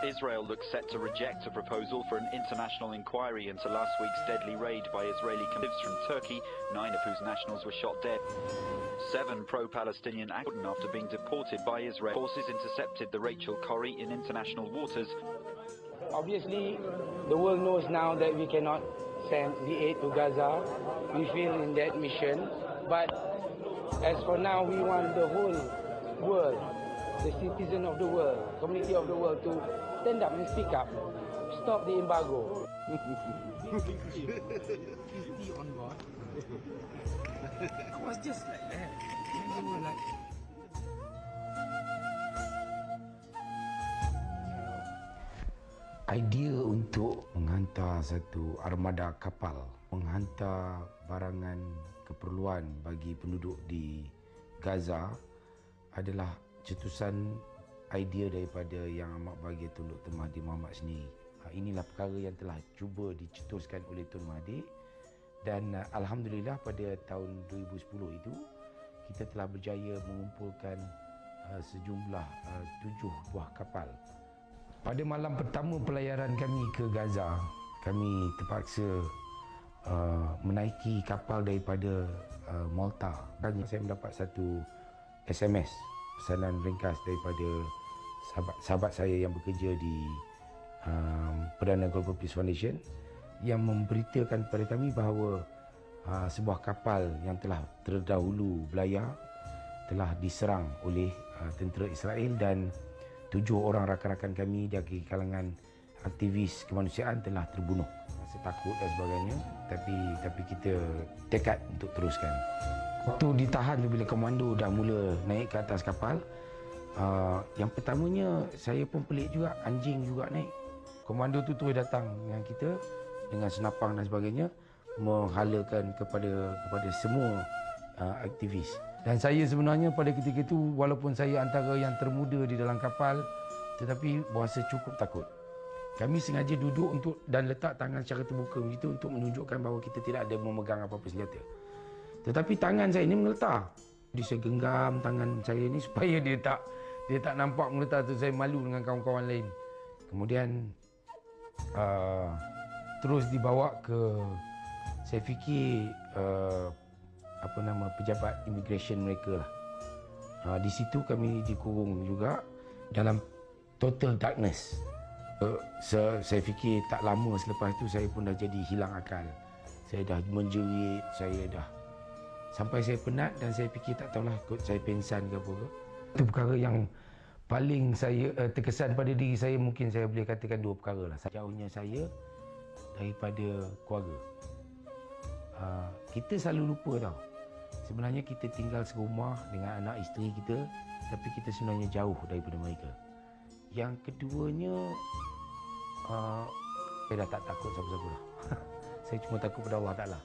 Israel looks set to reject a proposal for an international inquiry into last week's deadly raid by Israeli convicts from Turkey, 9 of whose nationals were shot dead. 7 pro-Palestinian activists after being deported by Israel. Forces intercepted the Rachel Corrie in international waters. Obviously, the world knows now that we cannot send the aid to Gaza. We failed in that mission. But as for now, we want the whole world, the citizen of the world, community of the world to stand up and speak up. Stop the embargo. 50 on board. It was just like that. They were like... Idea untuk menghantar satu armada kapal, menghantar barangan keperluan bagi penduduk di Gaza adalah cetusan idea daripada Yang Amat Bahagia Tun Dr. Mahathir Mohamad sendiri. Inilah perkara yang telah cuba dicetuskan oleh Tun Mahathir dan Alhamdulillah pada tahun 2010 itu kita telah berjaya mengumpulkan sejumlah 7 buah kapal. Pada malam pertama pelayaran kami ke Gaza, kami terpaksa menaiki kapal daripada Malta. Saya mendapat satu SMS, pesanan ringkas daripada sahabat saya yang bekerja di Perdana Global Peace Foundation yang memberitakan kepada kami bahawa sebuah kapal yang telah terdahulu berlayar telah diserang oleh tentera Israel dan 7 orang rakan-rakan kami dari kalangan aktivis kemanusiaan telah terbunuh. Rasa takut dan sebagainya, tapi kita tekad untuk teruskan. Waktu ditahan tu bila komando dah mula naik ke atas kapal, yang pertamanya saya pun pelik juga, anjing juga naik. Komando tu terus datang dengan kita dengan senapang dan sebagainya, menghalakan kepada semua aktivis. Dan saya sebenarnya pada ketika itu, walaupun saya antara yang termuda di dalam kapal, tetapi berasa cukup takut. Kami sengaja duduk dan letak tangan secara terbuka begitu untuk menunjukkan bahawa kita tidak ada memegang apa-apa senjata. Tetapi tangan saya ini menggeletar. Jadi saya genggam tangan saya ini supaya dia tak nampak menggeletar tu. Saya malu dengan kawan-kawan lain. Kemudian terus dibawa ke, saya fikir pejabat immigration mereka lah. Di situ kami dikurung juga dalam total darkness. Saya fikir tak lama selepas itu saya pun dah jadi hilang akal. Saya dah menjerit, sampai saya penat dan saya fikir tak tahulah kot saya pingsan ke apa ke. Itu perkara yang paling saya terkesan pada diri saya, mungkin saya boleh katakan 2 perkara lah. Jauhnya saya daripada keluarga. Kita selalu lupa tau. Sebenarnya kita tinggal serumah dengan anak isteri kita, tapi kita sebenarnya jauh daripada mereka. Yang keduanya, saya dah tak takut siapa-siapa lah. Saya cuma takut pada Allah Ta'ala.